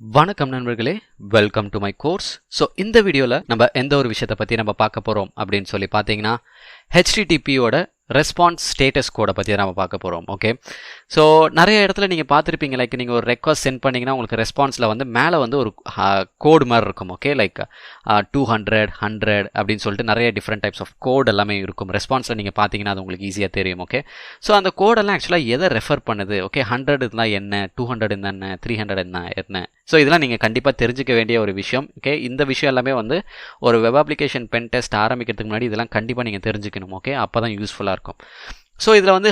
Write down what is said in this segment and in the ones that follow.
வணக்கம் நண்பர்களே, welcome to my course. So இந்த வீடியோவில் நம்ம எந்த ஒரு விஷயத்தை பற்றி நம்ம பார்க்க போகிறோம் அப்படின்னு சொல்லி பார்த்தீங்கன்னா ஹெச்டிடிபியோட ரெஸ்பான்ஸ் ஸ்டேட்டஸ் கோடை பற்றி நம்ம பார்க்க போகிறோம். ஓகே, ஸோ நிறைய இடத்துல நீங்கள் பார்த்துருப்பீங்க, லைக் நீங்கள் ஒரு ரெக்வஸ்ட் சென்ட் பண்ணிங்கன்னா உங்களுக்கு ரெஸ்பான்ஸில் வந்து மேலே வந்து ஒரு கோடு மாதிரி இருக்கும். ஓகே, லைக் 200 100 அப்படின்னு சொல்லிட்டு நிறைய டிஃப்ரெண்ட் டைப்ஸ் ஆஃப் கோட் எல்லாமே இருக்கும். ரெஸ்பான்ஸில் நீங்கள் பார்த்தீங்கன்னா அது உங்களுக்கு ஈஸியாக தெரியும். ஓகே, ஸோ அந்த கோடெல்லாம் ஆக்சுவலாக எதை ரெஃபர் பண்ணுது? ஓகே, 100 இருந்தால் என்ன, 200 இருந்தால் என்ன, 300 என்ன? ஸோ இதெல்லாம் நீங்கள் கண்டிப்பாக தெரிஞ்சிக்க வேண்டிய ஒரு விஷயம். ஓகே, இந்த விஷயம் எல்லாமே வந்து ஒரு வெப் அப்ளிகேஷன் பென் டெஸ்ட் ஆரம்பிக்கிறதுக்கு முன்னாடி இதெல்லாம் கண்டிப்பாக நீங்கள் தெரிஞ்சுக்கணும். ஓகே, அப்போ தான் யூஸ்ஃபுல்லாக இருக்கும். ஸோ இதில் வந்து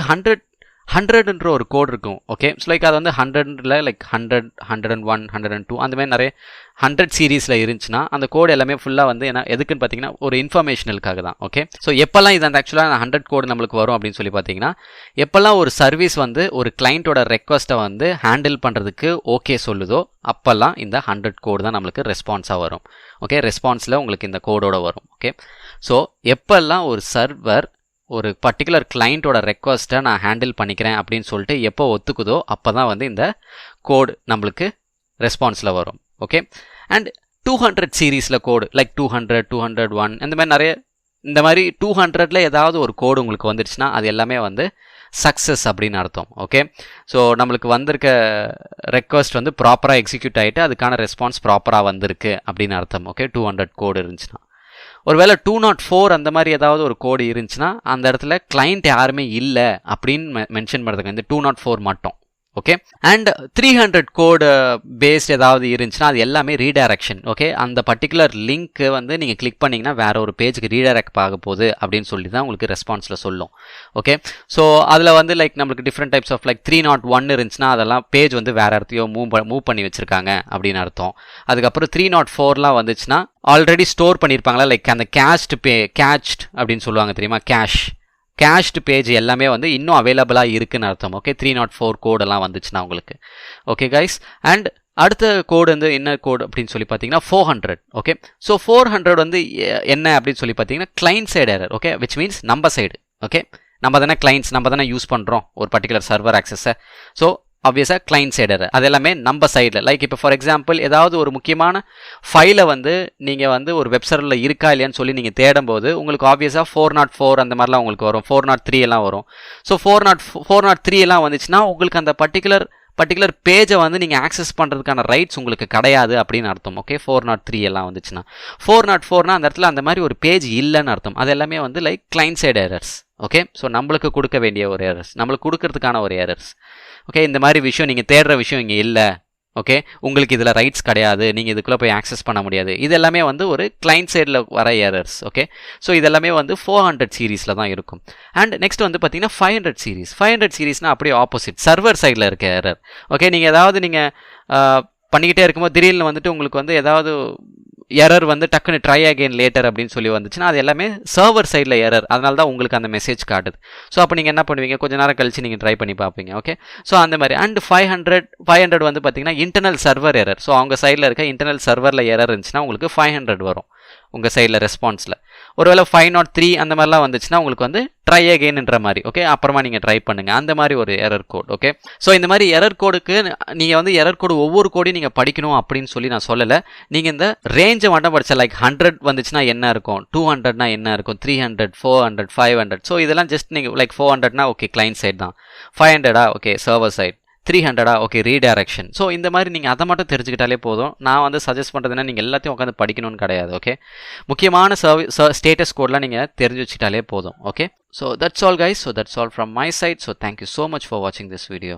100ன்ற ஒரு கோட் இருக்கும். ஓகே, ஸோ லைக் அது வந்து 100ல லைக் 100 101 102 அந்த மாதிரி நிறைய 100 சீரீஸில் இருந்துச்சுன்னா அந்த கோடு எல்லாமே ஃபுல்லாக வந்து என்ன எதுக்குன்னு பார்த்தீங்கன்னா ஒரு இன்ஃபர்மேஷனலுக்காக தான். ஓகே, ஸோ எப்போல்லாம் இது அந்த ஆக்சுவலாக 100 கோடு நம்மளுக்கு வரும் அப்படின்னு சொல்லி பார்த்தீங்கன்னா எப்போல்லாம் ஒரு சர்வீஸ் வந்து ஒரு கிளைண்ட்டோட ரெக்வஸ்ட்டை வந்து ஹேண்டில் பண்ணுறதுக்கு ஓகே சொல்லுதோ அப்போல்லாம் இந்த 100 கோடு தான் நம்மளுக்கு ரெஸ்பான்ஸாக வரும். ஓகே, ரெஸ்பான்ஸில் உங்களுக்கு இந்த கோடோட வரும். ஓகே, ஸோ எப்போல்லாம் ஒரு சர்வர் ஒரு பர்டிகுலர் கிளைண்ட்டோட ரெக்வஸ்ட்டை நான் ஹேண்டில் பண்ணிக்கிறேன் அப்படின்னு சொல்லிட்டு எப்போ ஒத்துக்குதோ அப்போ தான் வந்து இந்த கோடு நம்மளுக்கு ரெஸ்பான்ஸில் வரும். ஓகே, அண்ட் 200 சீரீஸில் கோடு லைக் 200 201 இந்த மாதிரி நிறைய இந்த மாதிரி 200ல் ஏதாவது ஒரு கோடு உங்களுக்கு வந்துடுச்சுன்னா அது எல்லாமே வந்து சக்ஸஸ் அப்படின்னு அர்த்தம். ஓகே, ஸோ நம்மளுக்கு வந்திருக்க ரெக்வஸ்ட் வந்து ப்ராப்பராக எக்ஸிக்யூட் ஆகிட்டு அதுக்கான ரெஸ்பான்ஸ் ப்ராப்பராக வந்திருக்கு அப்படின்னு அர்த்தம். ஓகே, 200 கோடு இருந்துச்சுன்னா. ஒருவேளை 204 அந்த மாதிரி ஏதாவது ஒரு கோடு இருந்துச்சுன்னா அந்த இடத்துல கிளைண்ட் யாருமே இல்லை அப்படின்னு மென்ஷன் பண்ணுறதுக்கு இந்த 204 மட்டும். ஓகே, அண்ட் 300 கோடு பேஸ்ட் ஏதாவது இருந்துச்சுன்னா அது எல்லாமே ரீடைரக்ஷன். ஓகே, அந்த பர்டிகுலர் லிங்க்கு வந்து நீங்கள் கிளிக் பண்ணிங்கன்னா வேற ஒரு பேஜுக்கு ரீடைரக்ட் ஆக போகுது அப்படின்னு சொல்லி தான் உங்களுக்கு ரெஸ்பான்ஸில் சொல்லும். ஓகே, ஸோ அதில் வந்து லைக் நம்மளுக்கு டிஃப்ரெண்ட் டைப்ஸ் ஆஃப் லைக் 301 இருந்துச்சுன்னா அதெல்லாம் பேஜ் வந்து வேறு இடத்தையோ மூவ் பண்ணி வச்சுருக்காங்க அப்படின்னு அர்த்தம். அதுக்கப்புறம் 304லாம் வந்துச்சுன்னா ஆல்ரெடி ஸ்டோர் பண்ணியிருப்பாங்களா, லைக் அந்த கேச்ட் அப்படின்னு சொல்லுவாங்க தெரியுமா, கேஷ்டு பேஜ் எல்லாமே வந்து இன்னும் அவைலபிளாக இருக்குன்னு அர்த்தம். ஓகே, 304 கோடெல்லாம் வந்துச்சுன்னா உங்களுக்கு. ஓகே கைஸ், அண்ட் அடுத்த கோடு வந்து என்ன கோடு அப்படின்னு சொல்லி பார்த்தீங்கன்னா 400. ஓகே, ஸோ 400 வந்து என்ன அப்படின்னு சொல்லி பார்த்தீங்கன்னா client side error. Okay, which means நம்ம சைடு. ஓகே, நம்ம தானே கிளைண்ட்ஸ், நம்ம தானே யூஸ் பண்ணுறோம் ஒரு பர்டிகுலர் சர்வர் ஆக்சஸை. ஸோ ஆப்வியஸாக கிளைண்ட் சைடு எரர் அது எல்லாமே நம்ம சைடில். லைக் இப்போ ஃபார் எக்ஸாம்பிள் ஏதாவது ஒரு முக்கியமான ஃபைலை வந்து நீங்கள் வந்து ஒரு வெப் சர்வரில் இருக்கா இல்லையான்னு சொல்லி நீங்கள் தேடும்போது உங்களுக்கு ஆப்வியஸாக 404 அந்த மாதிரிலாம் உங்களுக்கு வரும், 403 எல்லாம் வரும். ஸோ 403 எல்லாம் வந்துச்சுன்னா உங்களுக்கு அந்த பர்டிகுலர் பேஜை வந்து நீங்கள் ஆக்சஸ் பண்ணுறதுக்கான ரைட்ஸ் உங்களுக்கு கிடையாது அப்படின்னு அர்த்தம். ஓகே, 403 எல்லாம் வந்துச்சுன்னா 404னா அந்த இடத்துல அந்த மாதிரி ஒரு பேஜ் இல்லைன்னு அர்த்தம். அது எல்லாமே வந்து like client side errors. Okay, so நம்மளுக்கு கொடுக்க வேண்டிய ஒரு எரர்ஸ், நம்மளுக்கு கொடுக்கறதுக்கான ஒரு எரர்ஸ். ஓகே, இந்த மாதிரி விஷயம் நீங்கள் தேடுற விஷயம் இங்கே இல்லை. ஓகே, உங்களுக்கு இதில் ரைட்ஸ் கிடையாது, நீங்கள் இதுக்குள்ளே போய் ஆக்சஸ் பண்ண முடியாது. இது எல்லாமே வந்து ஒரு கிளைண்ட் சைடில் வர எரர்ஸ். ஓகே, ஸோ இதெல்லாமே வந்து 400 சீரீஸில் தான் இருக்கும். அண்ட் நெக்ஸ்ட் வந்து பார்த்தீங்கன்னா 500 சீரீஸ்னால் அப்படியே ஆப்போசிட், சர்வர் சைடில் இருக்க எரர். ஓகே, நீங்கள் ஏதாவது பண்ணிக்கிட்டே இருக்கும்போது திடீர்னு வந்துட்டு உங்களுக்கு வந்து ஏதாவது எரர் வந்து டக்குன்னு ட்ரை அகெயின் லேட்டர் அப்படின்னு சொல்லி வந்துச்சுன்னா அது எல்லாமே சர்வர் சைடில் எரர், அதனால தான் உங்களுக்கு அந்த மெசேஜ் காட்டுது. ஸோ அப்போ நீங்கள் என்ன பண்ணுவீங்க, கொஞ்சம் நேரம் கழிச்சு நீங்கள் ட்ரை பண்ணி பார்ப்பீங்க. ஓகே, ஸோ அந்த மாதிரி. அண்ட் 500 வந்து பார்த்தீங்கன்னா இன்டர்னல் சர்வர் எரர். ஸோ அவங்க சைடில் இருக்க இன்டர்னல் சர்வரில் எரர் இருந்துச்சுன்னா உங்களுக்கு 500 வரும் உங்கள் சைடில் ரெஸ்பான்ஸில். ஒருவேளை 503 அந்த மாதிரிலாம் வந்துச்சுன்னா உங்களுக்கு வந்து ட்ரை அகெயின்ன்ற மாதிரி. ஓகே, அப்புறமா நீங்கள் ட்ரை பண்ணுங்கள், அந்த மாதிரி ஒரு எரர் கோட். ஓகே, ஸோ இந்த மாதிரி எரர் கோடுக்கு நீங்கள் வந்து எரர் கோடு ஒவ்வொரு கோடையும் நீங்கள் படிக்கணும் அப்படின்னு சொல்லி நான் சொல்லலை. நீங்கள் இந்த ரேஞ்சை மட்டும் படிச்சா லைக் 100 வந்துச்சுன்னா என்ன இருக்கும், 200னா என்ன இருக்கும், 300 400 500. ஸோ இதெல்லாம் ஜஸ்ட் நீங்கள் லைக் 400னா ஓகே கிளைண்ட் சைடு தான், 500 okay server side, 300 okay redirection. So இந்த மாதிரி நீங்கள் அதை மட்டும் தெரிஞ்சுக்கிட்டாலே போதும். நான் வந்து சஜஸ்ட் பண்ணுறதுன்னா நீங்கள் எல்லாத்தையும் உட்காந்து படிக்கணும்னு கிடையாது. ஓகே, முக்கியமான ஸ்டேட்டஸ் கோட்லாம் நீங்கள் தெரிஞ்சு வச்சுக்கிட்டாலே போதும். Okay, so that's all guys. So that's all from my side. So thank you so much for வாட்சிங் திஸ் வீடியோ.